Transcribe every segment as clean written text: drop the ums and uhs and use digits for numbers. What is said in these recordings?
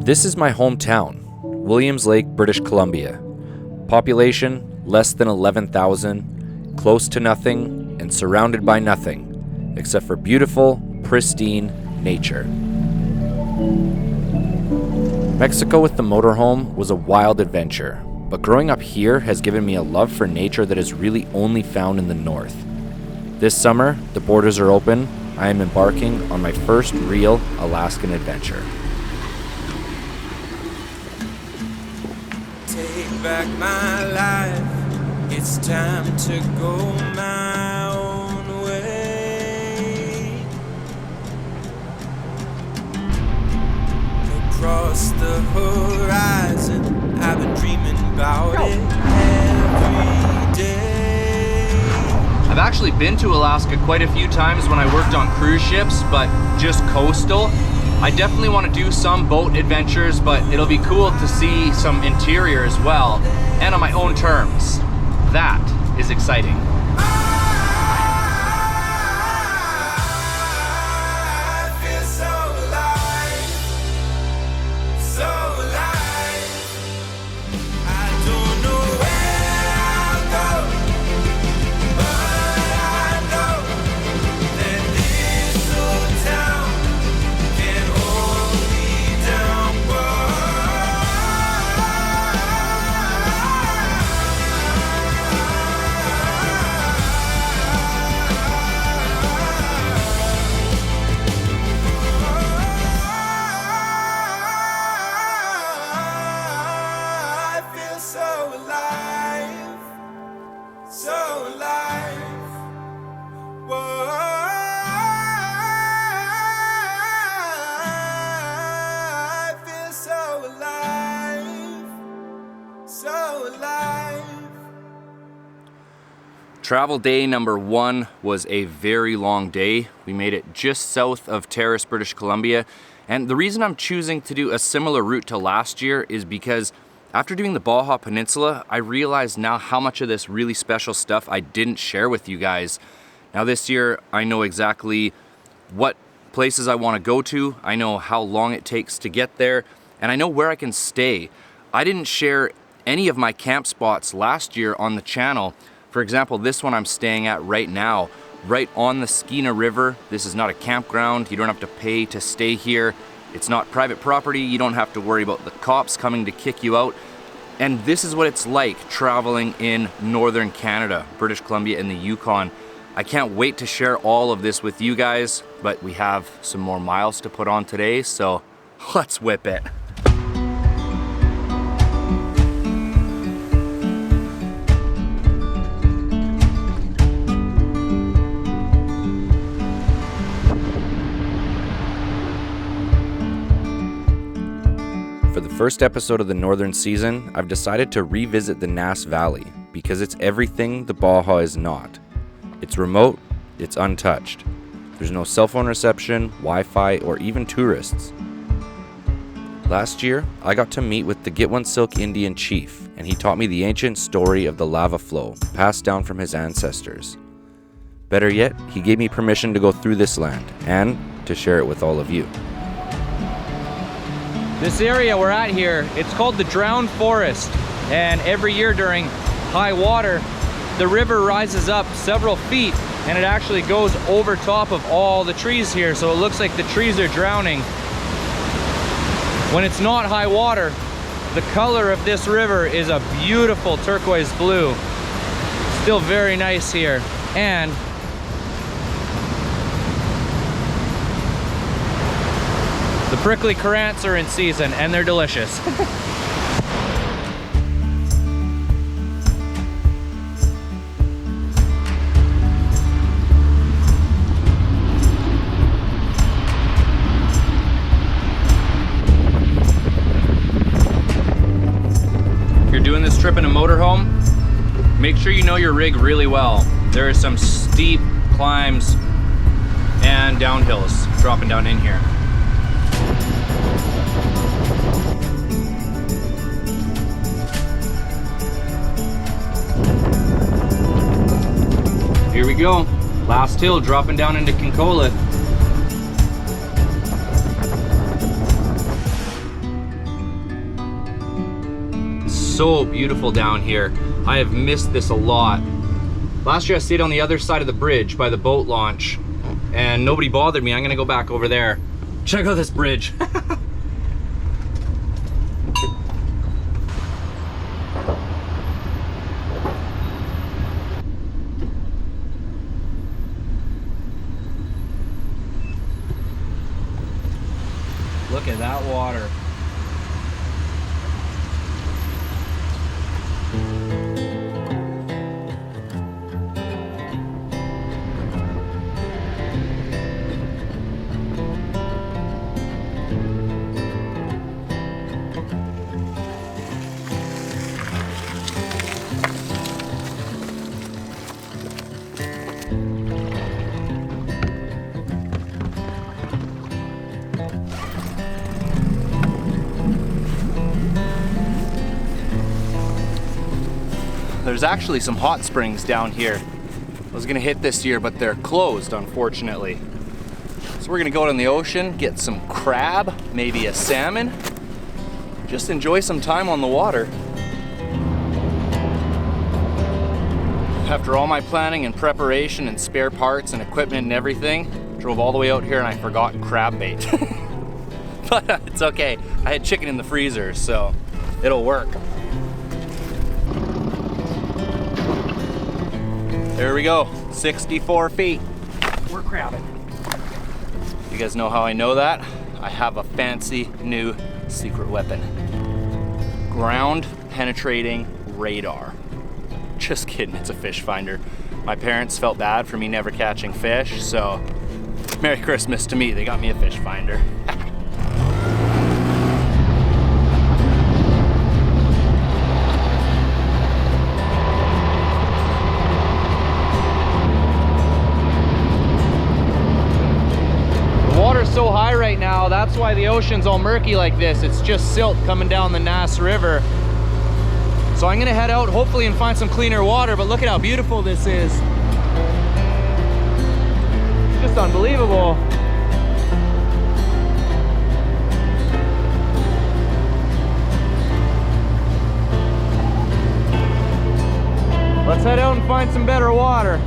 This is my hometown, Williams Lake, British Columbia. Population less than 11,000, close to nothing, and surrounded by nothing, except for beautiful, pristine nature. Mexico with the motorhome was a wild adventure, but growing up here has given me a love for nature that is really only found in the north. This summer, the borders are open. I am embarking on my first real Alaskan adventure. Take back my life, it's time to go my own way. Across the horizon, I've been dreaming about it every day. I've actually been to Alaska quite a few times when I worked on cruise ships, but just coastal. I definitely want to do some boat adventures, but it'll be cool to see some interior as well, and on my own terms. That is exciting. Travel day number 1 was a very long day. We made it just south of Terrace, British Columbia. And the reason I'm choosing to do a similar route to last year is because after doing the Baja Peninsula, I realized now how much of this really special stuff I didn't share with you guys. Now this year, I know exactly what places I want to go to. I know how long it takes to get there, and I know where I can stay. I didn't share any of my camp spots last year on the channel. For example, this one I'm staying at right now, right on the Skeena River. This is not a campground. You don't have to pay to stay here. It's not private property. You don't have to worry about the cops coming to kick you out. And this is what it's like traveling in northern Canada, British Columbia and the Yukon. I can't wait to share all of this with you guys, but we have some more miles to put on today, so let's whip it. For the first episode of the northern season, I've decided to revisit the Nass Valley because it's everything the Baja is not. It's remote, it's untouched. There's no cell phone reception, Wi-Fi, or even tourists. Last year, I got to meet with the Gitwansilk Indian chief, and he taught me the ancient story of the lava flow passed down from his ancestors. Better yet, he gave me permission to go through this land and to share it with all of you. This area we're at here, it's called the Drowned Forest, and every year during high water, the river rises up several feet and it actually goes over top of all the trees here, so it looks like the trees are drowning. When it's not high water, the color of this river is a beautiful turquoise blue. Still very nice here, and the prickly currants are in season and they're delicious. If you're doing this trip in a motorhome, make sure you know your rig really well. There are some steep climbs and downhills dropping down in here. Here we go, last hill dropping down into Kincolith. so beautiful down here. I have missed this a lot. Last year I stayed on the other side of the bridge by the boat launch and nobody bothered me. I'm gonna go back over there. Check out this bridge. Look at that water. There's actually some hot springs down here. I was gonna hit this year, but they're closed, unfortunately. So we're gonna go out in the ocean, get some crab, maybe a salmon. Just enjoy some time on the water. After all my planning and preparation and spare parts and equipment and everything, drove all the way out here and I forgot crab bait. But it's okay. I had chicken in the freezer, so it'll work. There we go, 64 feet. We're crabbing. You guys know how I know that? I have a fancy new secret weapon. Ground penetrating radar. Just kidding, it's a fish finder. My parents felt bad for me never catching fish, so Merry Christmas to me, they got me a fish finder. So high right now, that's why the ocean's all murky like this. It's just silt coming down the Nass River. So I'm gonna head out hopefully and find some cleaner water, but look at how beautiful this is. It's just unbelievable. Let's head out and find some better water.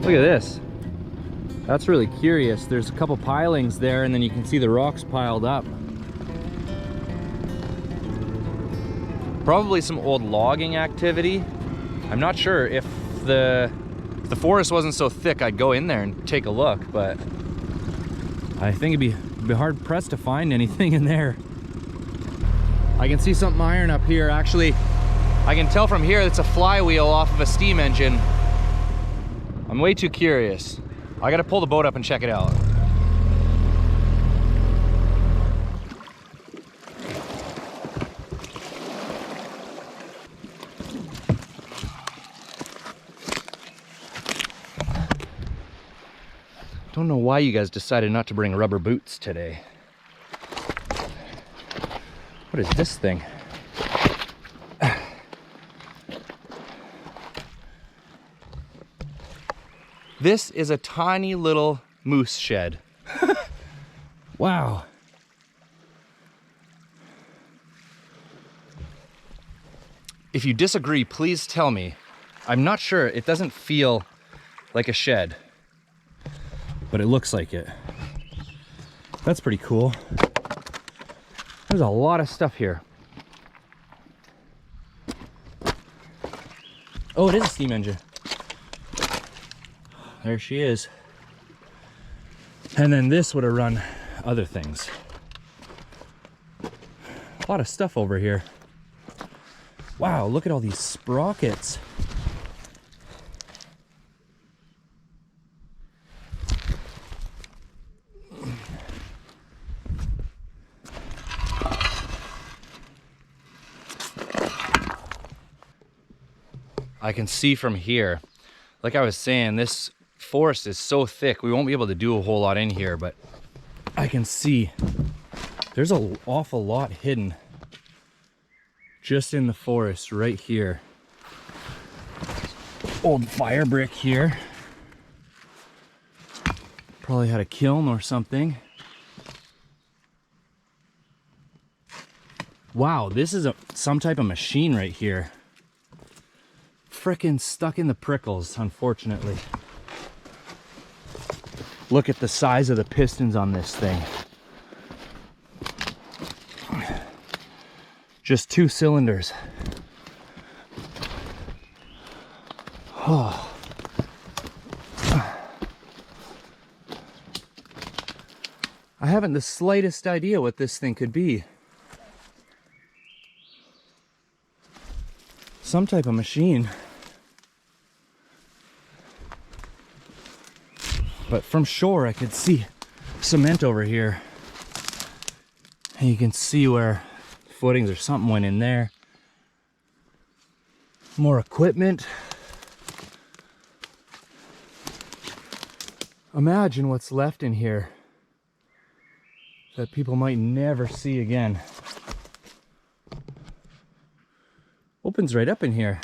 Look at this. That's really curious. There's a couple pilings there and then you can see the rocks piled up. Probably some old logging activity. I'm not sure if the forest wasn't so thick I'd go in there and take a look, but I think it'd be hard pressed to find anything in there. I can see something iron up here. Actually, I can tell from here it's a flywheel off of a steam engine. I'm way too curious. I gotta pull the boat up and check it out. Don't know why you guys decided not to bring rubber boots today. What is this thing? This is a tiny little moose shed. Wow. If you disagree, please tell me. I'm not sure, it doesn't feel like a shed, but it looks like it. That's pretty cool. There's a lot of stuff here. Oh, it is a steam engine. There she is. And then this would have run other things. A lot of stuff over here. Wow, look at all these sprockets. I can see from here, like I was saying, this forest is so thick we won't be able to do a whole lot in here, but I can see there's an awful lot hidden just in the forest right here. Old fire brick here. Probably had a kiln or something. Wow, this is some type of machine right here. Frickin' stuck in the prickles, unfortunately. Look at the size of the pistons on this thing. Just 2 cylinders. Oh. I haven't the slightest idea what this thing could be. Some type of machine. But from shore I could see cement over here. And you can see where footings or something went in there. More equipment. Imagine what's left in here that people might never see again. Opens right up in here.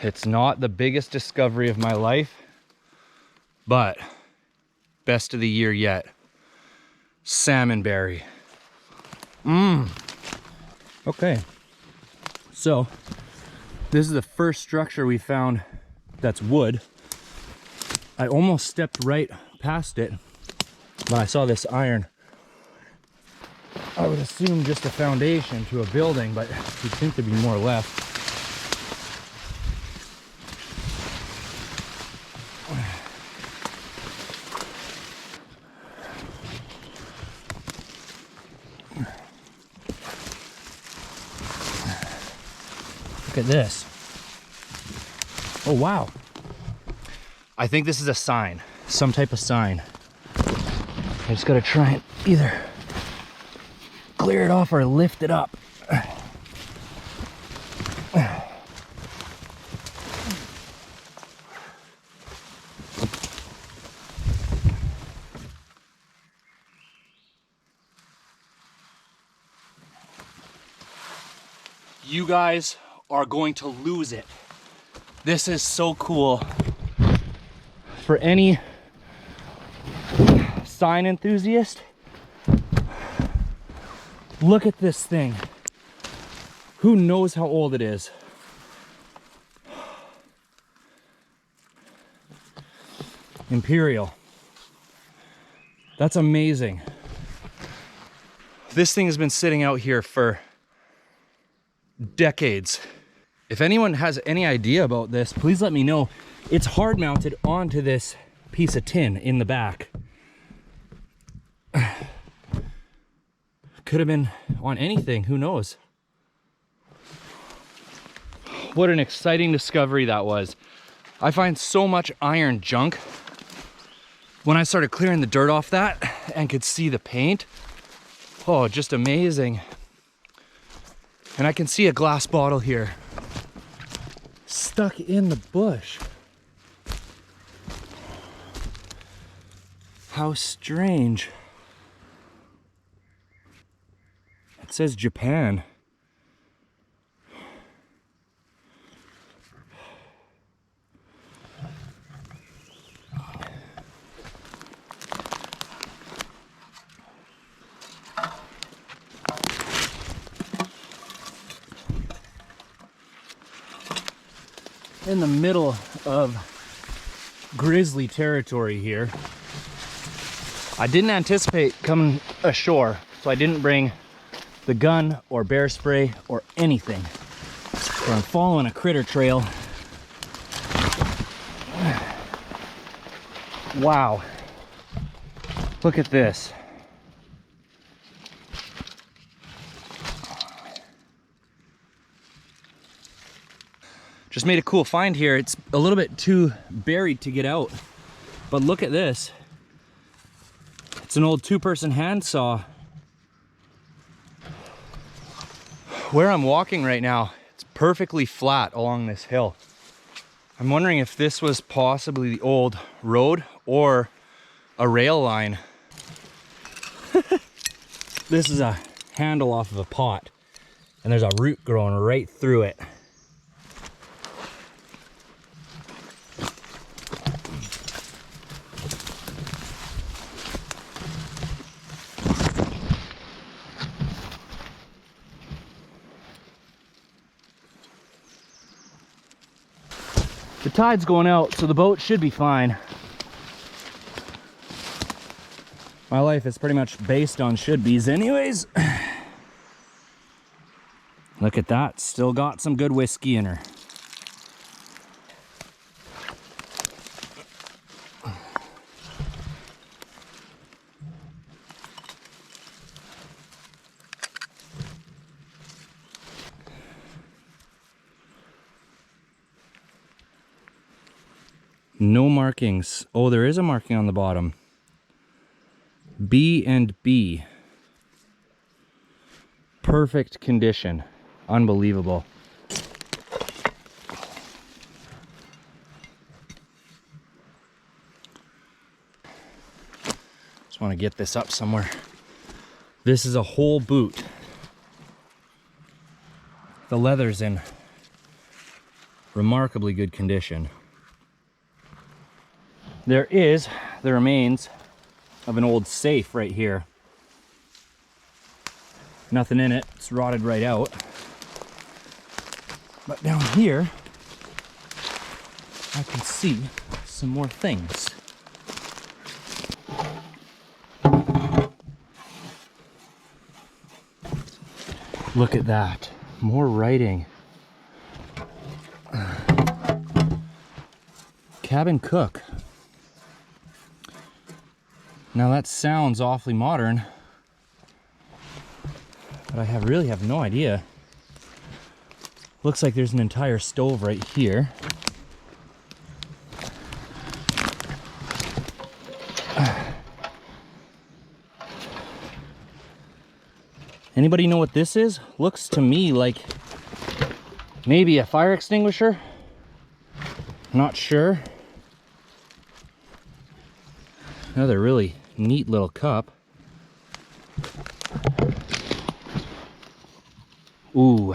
It's not the biggest discovery of my life, but best of the year yet. Salmonberry. Okay. So, this is the first structure we found that's wood. I almost stepped right past it, but I saw this iron. I would assume just a foundation to a building, but you'd think there'd be more left. Look at this. Oh, wow. I think this is a sign, some type of sign. I just gotta try and either clear it off or lift it up. You guys are going to lose it. This is so cool. For any sign enthusiast, look at this thing. Who knows how old it is? Imperial. That's amazing. This thing has been sitting out here for decades. If anyone has any idea about this, please let me know. It's hard mounted onto this piece of tin in the back. Could have been on anything, who knows? What an exciting discovery that was. I find so much iron junk. When I started clearing the dirt off that and could see the paint, oh, just amazing. And I can see a glass bottle here, stuck in the bush. How strange. It says Japan. In the middle of grizzly territory here. I didn't anticipate coming ashore, so I didn't bring the gun or bear spray or anything. So I'm following a critter trail. Wow. Look at this. Just made a cool find here. It's a little bit too buried to get out, but look at this. It's an old 2-person handsaw. Where I'm walking right now, it's perfectly flat along this hill. I'm wondering if this was possibly the old road or a rail line. This is a handle off of a pot, and there's a root growing right through it. The tide's going out, so the boat should be fine. My life is pretty much based on should-be's anyways. Look at that, still got some good whiskey in her. No markings. Oh, there is a marking on the bottom. B and B. Perfect condition. Unbelievable. Just want to get this up somewhere. This is a whole boot. The leather's in remarkably good condition. There is the remains of an old safe right here. Nothing in it, it's rotted right out. But down here, I can see some more things. Look at that, more writing. Cabin cook. Now that sounds awfully modern, but I really have no idea. Looks like there's an entire stove right here. Anybody know what this is? Looks to me like maybe a fire extinguisher. Not sure. Another really neat little cup. Ooh,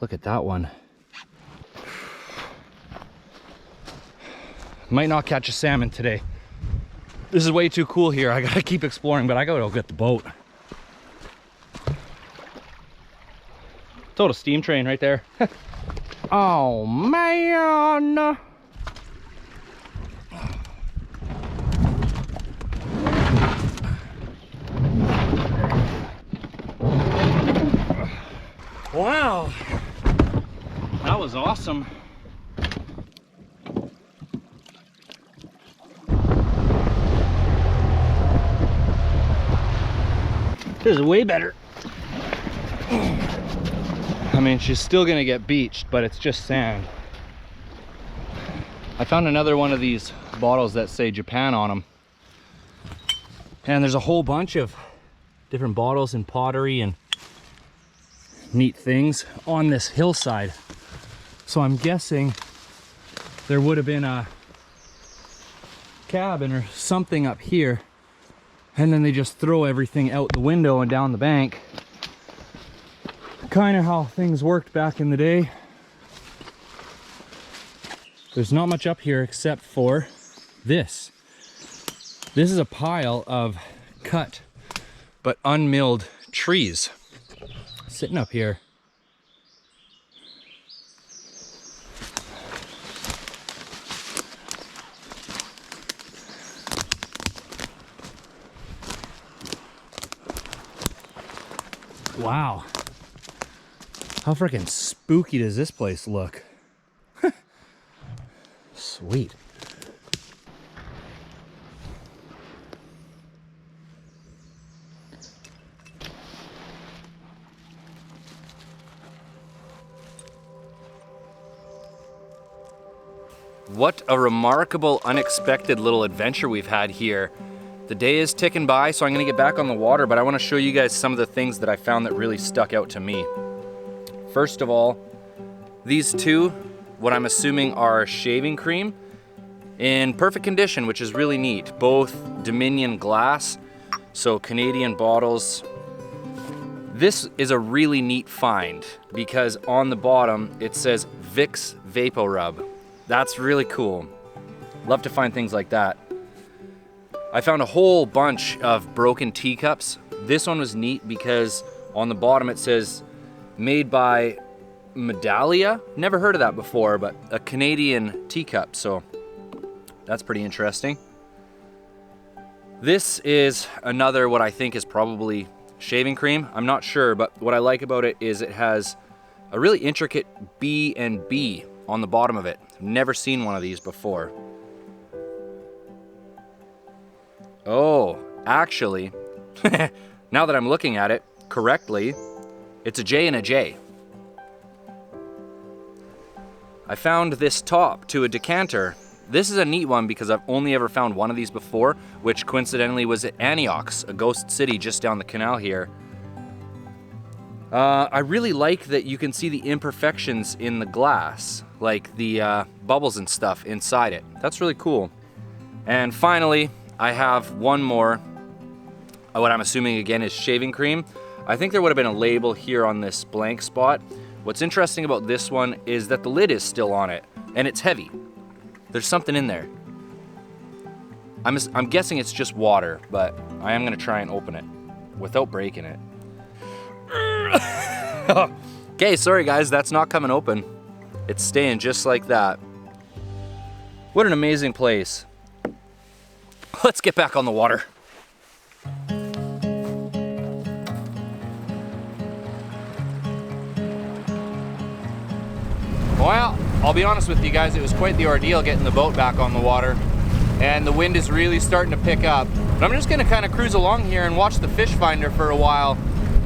look at that one. Might not catch a salmon today. This is way too cool here. I gotta keep exploring, but I gotta go get the boat. Total steam train right there. Oh man. Wow, that was awesome. This is way better. I mean, she's still gonna get beached, but it's just sand. I found another one of these bottles that say Japan on them. And there's a whole bunch of different bottles and pottery and neat things on this hillside. So I'm guessing there would have been a cabin or something up here, and then they just throw everything out the window and down the bank. Kind of how things worked back in the day. There's not much up here except for this. This is a pile of cut but unmilled trees sitting up here. Wow. How freaking spooky does this place look? Sweet. What a remarkable, unexpected little adventure we've had here. The day is ticking by, so I'm gonna get back on the water, but I wanna show you guys some of the things that I found that really stuck out to me. First of all, these two, what I'm assuming are shaving cream, in perfect condition, which is really neat. Both Dominion glass. So Canadian bottles. This is a really neat find because on the bottom it says Vicks Vapor Rub. That's really cool. Love to find things like that. I found a whole bunch of broken teacups. This one was neat because on the bottom it says made by Medallia. Never heard of that before, but a Canadian teacup, so that's pretty interesting. This is another what I think is probably shaving cream. I'm not sure, but what I like about it is it has a really intricate B and B on the bottom of it. I've never seen one of these before. Oh, actually, now that I'm looking at it correctly, it's a J and a J. I found this top to a decanter. This is a neat one because I've only ever found one of these before, which coincidentally was at Antioch, a ghost city just down the canal here. I really like that you can see the imperfections in the glass, like the bubbles and stuff inside it. That's really cool. And finally, I have one more, what I'm assuming again is shaving cream. I think there would have been a label here on this blank spot. What's interesting about this one is that the lid is still on it, and it's heavy. There's something in there. I'm guessing it's just water, but I am gonna try and open it without breaking it. Okay, sorry guys, that's not coming open. It's staying just like that. What an amazing place. Let's get back on the water. Well, I'll be honest with you guys, it was quite the ordeal getting the boat back on the water, and the wind is really starting to pick up. But I'm just gonna kind of cruise along here and watch the fish finder for a while.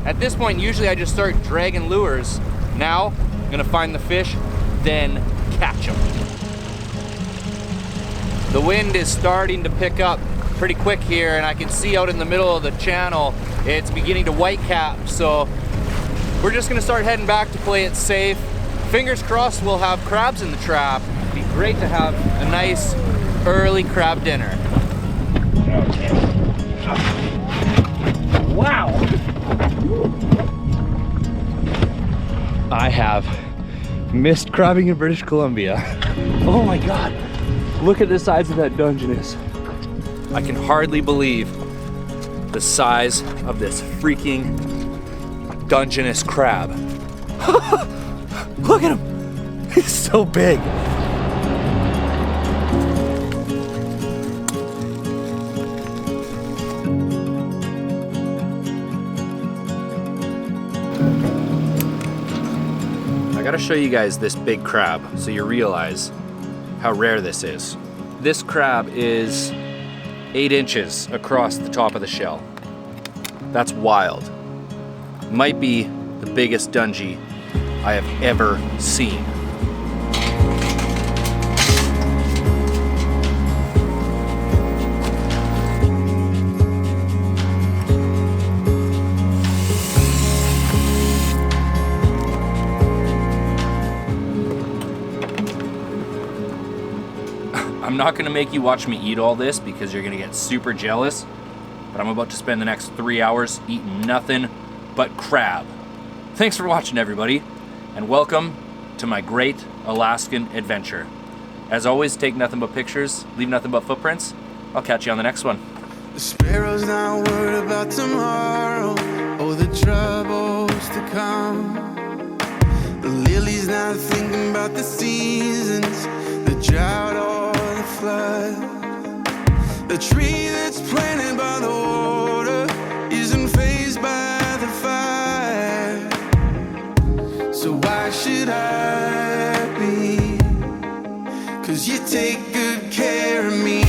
At this point, usually I just start dragging lures. Now, I'm gonna find the fish, then catch them. The wind is starting to pick up pretty quick here, and I can see out in the middle of the channel, it's beginning to whitecap, so we're just gonna start heading back to play it safe. Fingers crossed we'll have crabs in the trap. It'd be great to have a nice early crab dinner. Wow! I have missed crabbing in British Columbia. Oh my God, look at the size of that Dungeness. I can hardly believe the size of this freaking Dungeness crab. Look at him, he's so big. I gotta show you guys this big crab so you realize how rare this is. This crab is 8 inches across the top of the shell. That's wild. Might be the biggest dungie I have ever seen. I'm not gonna make you watch me eat all this because you're gonna get super jealous, but I'm about to spend the next 3 hours eating nothing but crab. Thanks for watching, everybody, and welcome to my great Alaskan adventure. As always, take nothing but pictures, leave nothing but footprints. I'll catch you on the next one. The sparrow's not worried about tomorrow or the troubles to come. The lily's not thinking about the seasons, the drought or the flood. The tree that's planted by the water isn't fazed by the fire. So why should I be? 'Cause you take good care of me.